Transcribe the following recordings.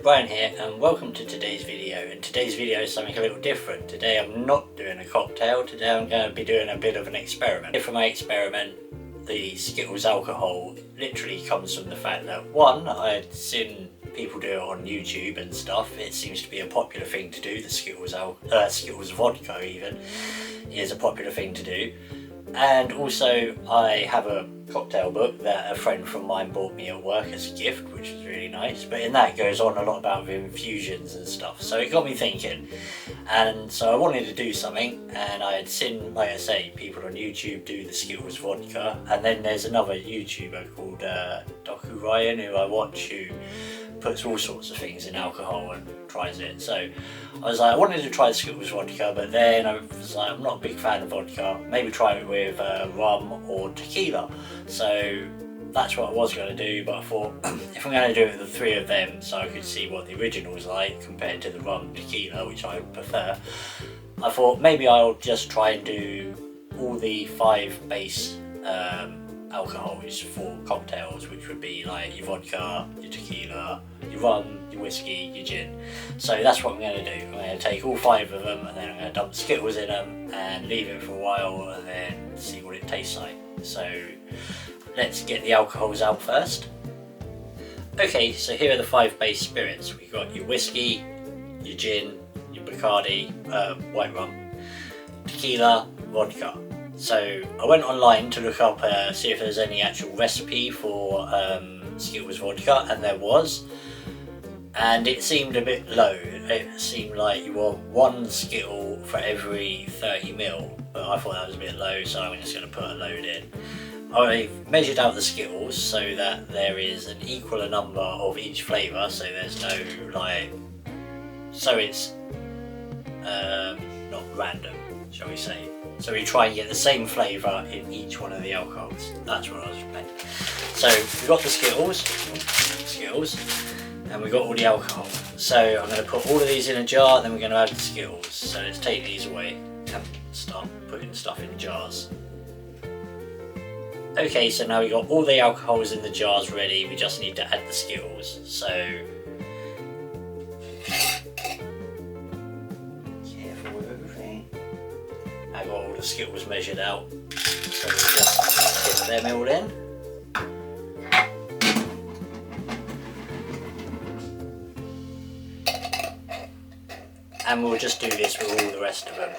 Brian here and welcome to today's video. And today's video is something a little different. Today I'm not doing a cocktail, today I'm going to be doing a bit of an experiment. For my experiment, the Skittles alcohol literally comes from the fact that one, I'd seen people do it on YouTube and stuff. It seems to be a popular thing to do. The Skittles vodka even is a popular thing to do. And also I have a cocktail book that a friend from mine bought me at work as a gift, which is really nice, but in that goes on a lot about the infusions and stuff, so it got me thinking. And so I wanted to do something, and I had seen, like I say, people on YouTube do the Skittles vodka, and then there's another YouTuber called Doku Ryan who I watch, who puts all sorts of things in alcohol and tries it. So I was like, I wanted to try the Skittles vodka, but then I was like, I'm not a big fan of vodka, maybe try it with rum or tequila. So that's what I was going to do, but I thought if I'm going to do it with the three of them so I could see what the original was like compared to the rum tequila, which I prefer, I thought maybe I'll just try and do all the 5 base alcohols for cocktails, which would be like your vodka, your tequila, your rum, your whiskey, your gin. So that's what I'm going to do. I'm going to take all 5 of them and then I'm going to dump Skittles in them and leave it for a while and then see what it tastes like. So let's get the alcohols out first. Okay, so here are the 5 base spirits. We've got your whiskey, your gin, your Bacardi, white rum, tequila, vodka. So I went online to look up, see if there's any actual recipe for Skittles vodka, and there was. And it seemed a bit low. It seemed like you want 1 Skittle for every 30ml, but I thought that was a bit low, so I'm just going to put a load in. I've measured out the Skittles so that there is an equal number of each flavour, so there's no so it's not random, shall we say. So we try and get the same flavour in each one of the alcohols. That's what I was meant. So we've got the Skittles, and we've got all the alcohol. So I'm going to put all of these in a jar, and then we're going to add the Skittles. So let's take these away and start putting stuff in jars. Okay, so now we've got all the alcohols in the jars ready, we just need to add the Skittles. So careful with everything. I got all the Skittles measured out, so we'll just get them all in. And we'll just do this with all the rest of them.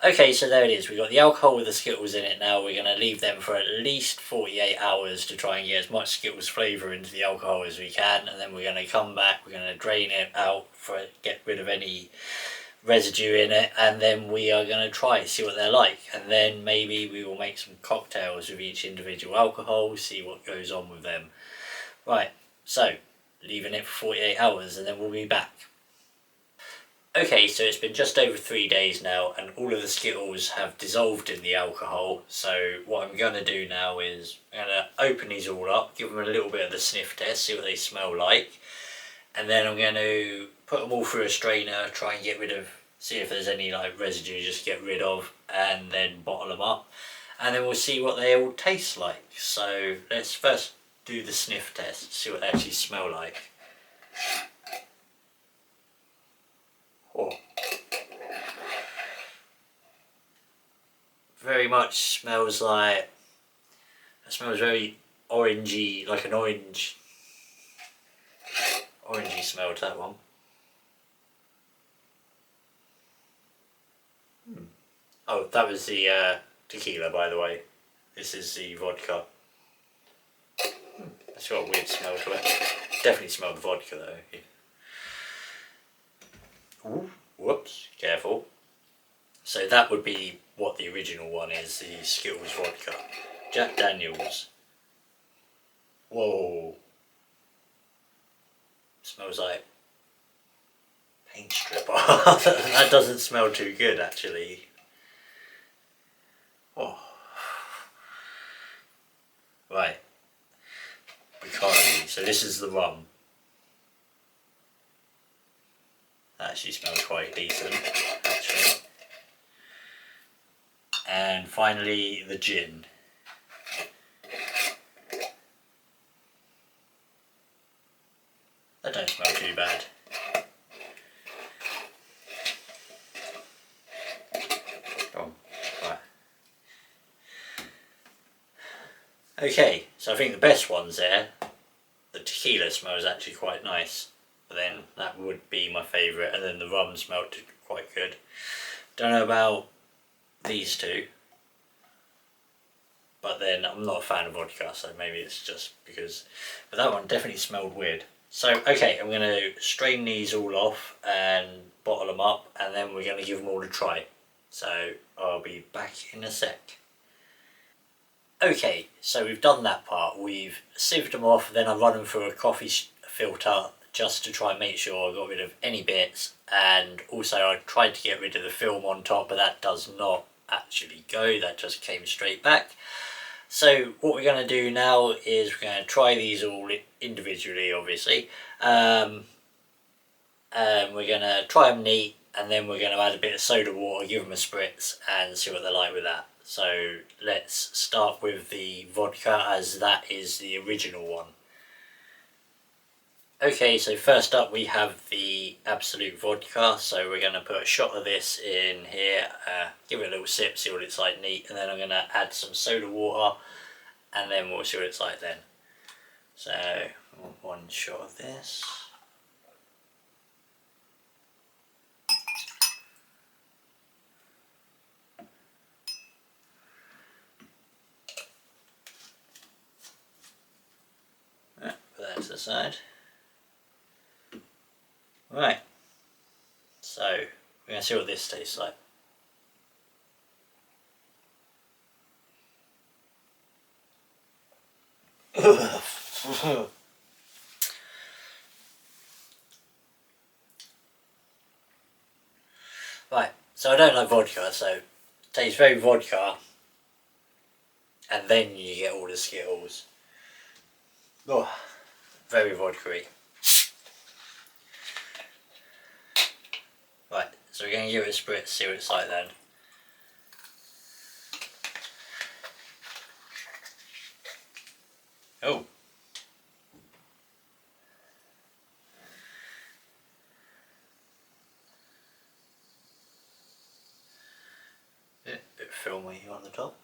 Okay, so there it is. We've got the alcohol with the Skittles in it now. We're going to leave them for at least 48 hours to try and get as much Skittles flavour into the alcohol as we can. And then we're going to come back, we're going to drain it out, get rid of any residue in it. And then we are going to try it, see what they're like. And then maybe we will make some cocktails with each individual alcohol, see what goes on with them. Right, so leaving it for 48 hours and then we'll be back. Okay, so it's been just over 3 days now and all of the Skittles have dissolved in the alcohol. So what I'm going to do now is I'm going to open these all up, give them a little bit of the sniff test, see what they smell like. And then I'm going to put them all through a strainer, try and get rid of, see if there's any like residue, just get rid of, and then bottle them up. And then we'll see what they all taste like. So let's first do the sniff test, see what they actually smell like. Oh. Very much smells like, it smells very orangey, like an orangey smell to that one. Oh, that was the tequila, by the way. This is the vodka. It's got a weird smell to it. Definitely smell the vodka though. Yeah. Ooh, whoops, careful. So that would be what the original one is, the Skittles vodka. Jack Daniels. Whoa. Smells like paint stripper. That doesn't smell too good actually. Oh. Right. Bacardi. So this is the rum. That actually smells quite decent, actually. And finally the gin. Okay, so I think the best ones there, the tequila smell is actually quite nice. But then that would be my favourite, and then the rum smelled quite good. Don't know about these two, but then I'm not a fan of vodka, so maybe it's just because. But that one definitely smelled weird. So okay, I'm going to strain these all off and bottle them up, and then we're going to give them all a try. So I'll be back in a sec. Okay, so we've done that part. We've sieved them off, then I run them through a coffee filter just to try and make sure I got rid of any bits, and also I tried to get rid of the film on top, but that does not actually go, that just came straight back. So what we're going to do now is we're going to try these all individually, obviously. And we're going to try them neat, and then we're going to add a bit of soda water, give them a spritz, and see what they're like with that. So let's start with the vodka, as that is the original one. Okay, so first up we have the Absolute Vodka, so we're going to put a shot of this in here, give it a little sip, see what it's like neat, and then I'm going to add some soda water, and then we'll see what it's like then. So, one shot of this. Right, put that to the side. Right, so we're going to see what this tastes like. Right, so I don't like vodka, so it tastes very vodka, and then you get all the Skittles. Oh, very vodka-y. Right, so we're going to give it a spritz, see what it's like then. Oh. Yeah, a bit filmy on the top.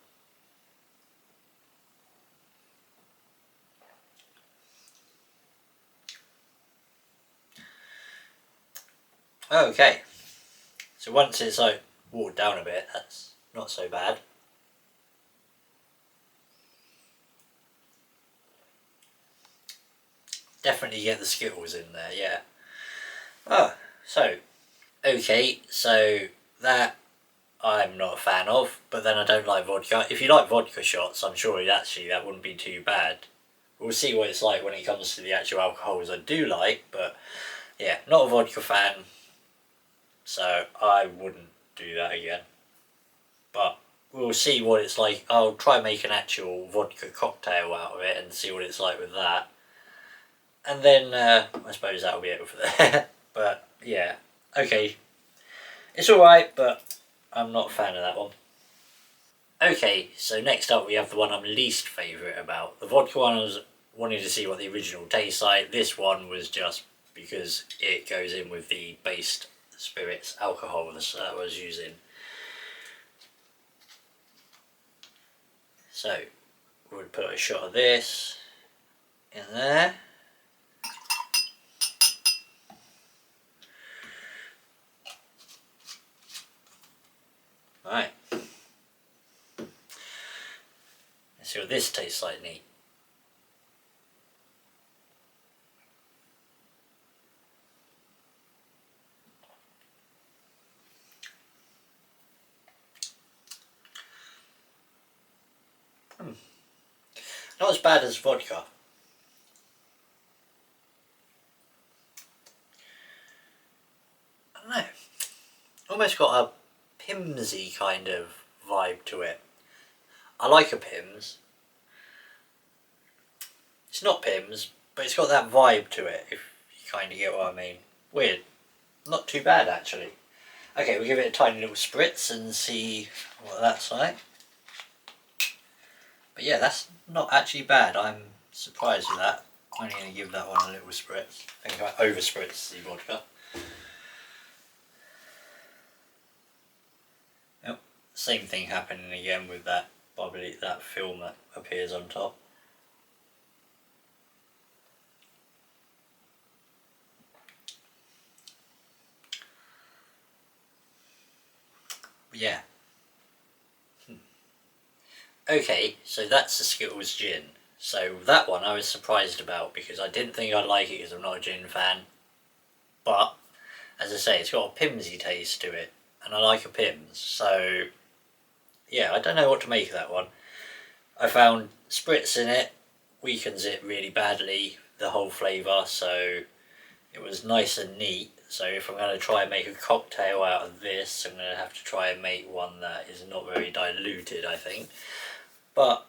Okay, so once it's like watered down a bit, that's not so bad. Definitely get the Skittles in there, yeah. Oh, so, okay, so that I'm not a fan of, but then I don't like vodka. If you like vodka shots, I'm sure actually that wouldn't be too bad. We'll see what it's like when it comes to the actual alcohols I do like, but yeah, not a vodka fan, so I wouldn't do that again. But we'll see what it's like. I'll try and make an actual vodka cocktail out of it and see what it's like with that. And then I suppose that'll be it for that. But yeah, okay. It's alright, but I'm not a fan of that one. Okay, so next up we have the one I'm least favourite about. The vodka one, I was wanting to see what the original tastes like. This one was just because it goes in with the based spirits alcohols that I was using. So we'll put a shot of this in there. Right. Let's see what this tastes like neat. Not as bad as vodka. I don't know. Almost got a Pimsy kind of vibe to it. I like a Pims. It's not Pims, but it's got that vibe to it, if you kind of get what I mean. Weird. Not too bad, actually. Okay, we'll give it a tiny little spritz and see what that's like. But yeah, that's not actually bad. I'm surprised with that. I'm only going to give that one a little spritz. I think I over spritz the vodka. Yep. Same thing happening again with that bubbly, that film that appears on top. yeah. Okay, so that's the Skittles gin. So that one I was surprised about because I didn't think I'd like it because I'm not a gin fan. But, as I say, it's got a Pimsy taste to it. And I like a Pims. So, yeah, I don't know what to make of that one. I found spritz in it weakens it really badly, the whole flavour. So, it was nice and neat. So if I'm going to try and make a cocktail out of this, I'm going to have to try and make one that is not very diluted, I think. But,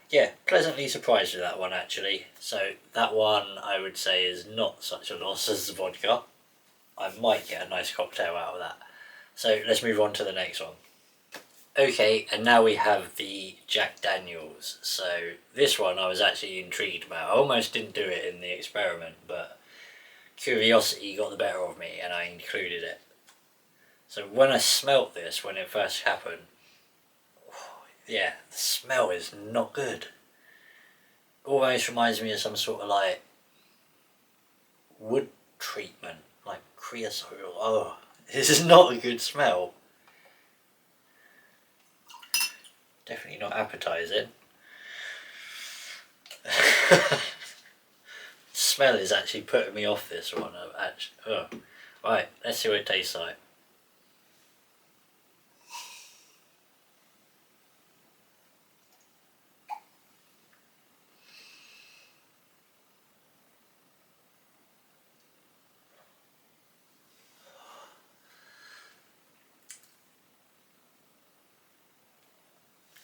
yeah, pleasantly surprised with that one actually. So that one I would say is not such a loss as the vodka. I might get a nice cocktail out of that. So let's move on to the next one. Okay, and now we have the Jack Daniels. So this one I was actually intrigued about. I almost didn't do it in the experiment, but curiosity got the better of me and I included it. So when I smelt this, when it first happened, yeah, the smell is not good. Almost reminds me of some sort of like wood treatment, like creosote. Oh, this is not a good smell. Definitely not appetizing. Smell is actually putting me off this one. Right, let's see what it tastes like.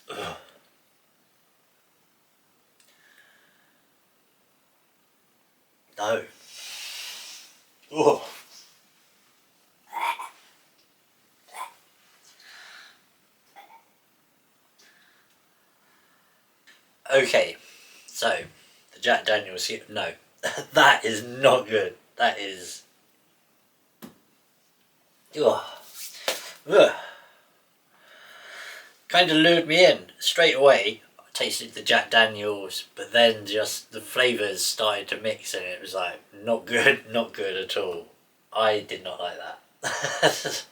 Ugh. No. Oh. Okay, so the Jack Daniels here. No, that is not good. That is. Ugh. Ugh. Kind of lured me in straight away. I tasted the Jack Daniels, but then just the flavours started to mix, and it was like not good, not good at all. I did not like that.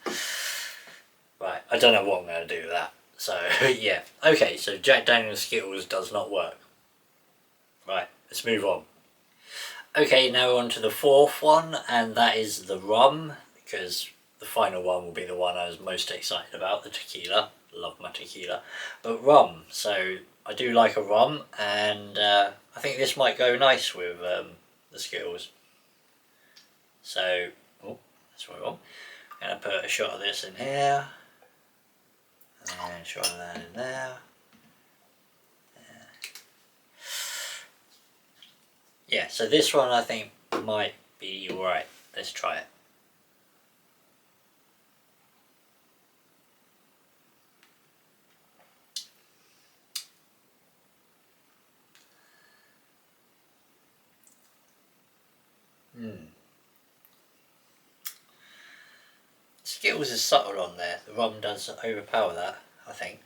Right, I don't know what I'm going to do with that. So yeah, okay. So Jack Daniels Skittles does not work. Right, let's move on. Okay, now on to the fourth one, and that is the rum, because the final one will be the one I was most excited about, the tequila. Love my tequila. But rum, so I do like a rum, and I think this might go nice with the Skittles. So, oh, that's what I want. I'm going to put a shot of this in here, and a shot of that in there. Yeah, so this one I think might be alright. Let's try it. Skittles is subtle on there. The rum does overpower that, I think.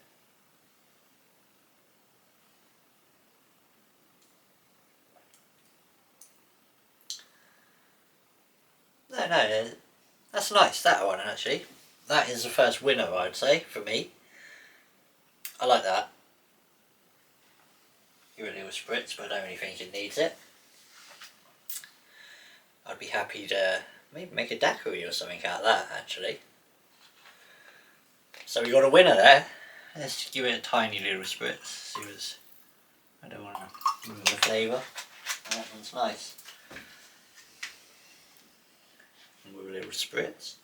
No, that's nice, that one actually. That is the first winner, I'd say, for me. I like that. Give it a little spritz, but I don't really think it needs it. I'd be happy to maybe make a daiquiri or something out of that, actually. So we got a winner there. Let's give it a tiny little spritz. See what's... I don't want to ruin the flavour. That one's nice. And with a little spritz.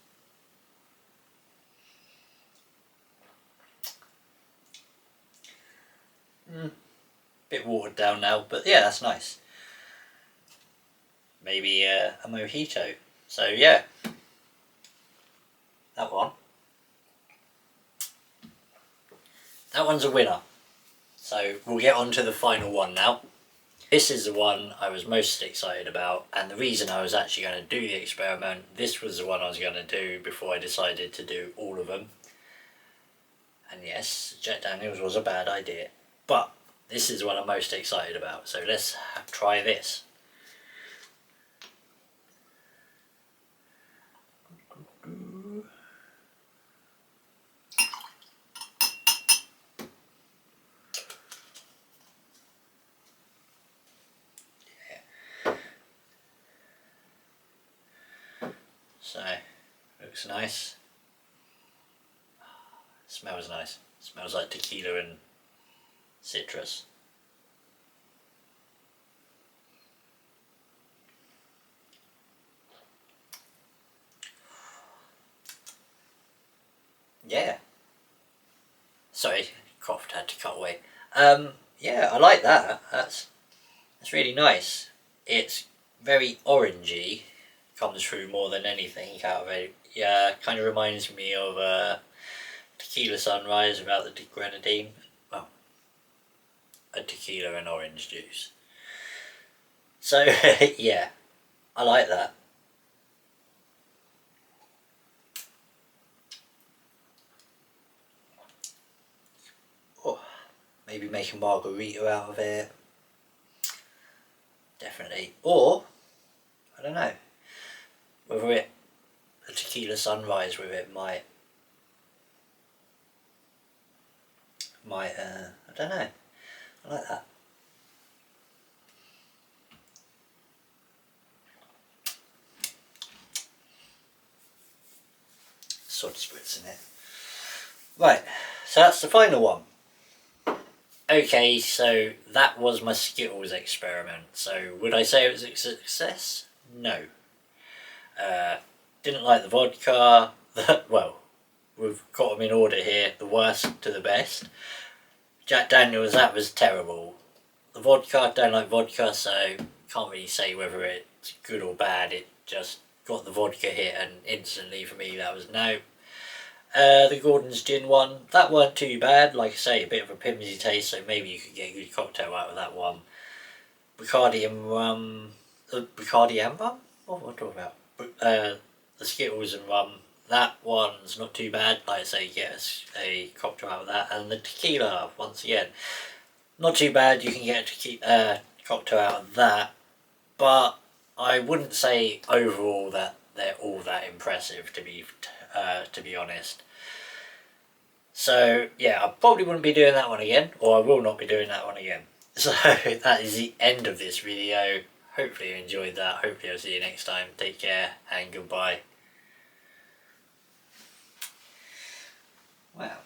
Bit watered down now, but yeah, that's nice. Maybe a mojito. So yeah, that one. That one's a winner. So we'll get on to the final one now. This is the one I was most excited about, and the reason I was actually going to do the experiment, this was the one I was going to do before I decided to do all of them. And yes, Jack Daniels was a bad idea, but this is what I'm most excited about, so let's try this. So, looks nice. Smells nice. Smells like tequila and citrus. Yeah. Sorry, coughed, had to cut away. Yeah, I like that. That's really nice. It's very orangey. Comes through more than anything out of it. Yeah, kind of reminds me of Tequila Sunrise without the grenadine. Well, a tequila and orange juice. So, yeah, I like that. Oh, maybe make a margarita out of it. Definitely. Or, I don't know, whether a tequila sunrise with it might, I don't know. I like that. Sod spritz in it. Right, so that's the final one. Okay, so that was my Skittles experiment. So would I say it was a success? No. Didn't like the vodka. Well, we've got them in order here. The worst to the best. Jack Daniels, that was terrible. The vodka, don't like vodka, so can't really say whether it's good or bad. It just got the vodka hit, and instantly for me that was no. The Gordon's Gin one, that weren't too bad. Like I say, a bit of a pimsy taste, so maybe you could get a good cocktail out of that one. Bacardi and rum. Bacardi and rum? What am I talking about? The Skittles and rum. That one's not too bad. Like I say, get a cocktail out of that. And the tequila, once again, not too bad. You can get a cocktail out of that. But I wouldn't say overall that they're all that impressive, to be honest. So yeah, I probably wouldn't be doing that one again, or I will not be doing that one again. So that is the end of this video. Hopefully you enjoyed that. Hopefully I'll see you next time. Take care and goodbye. Wow.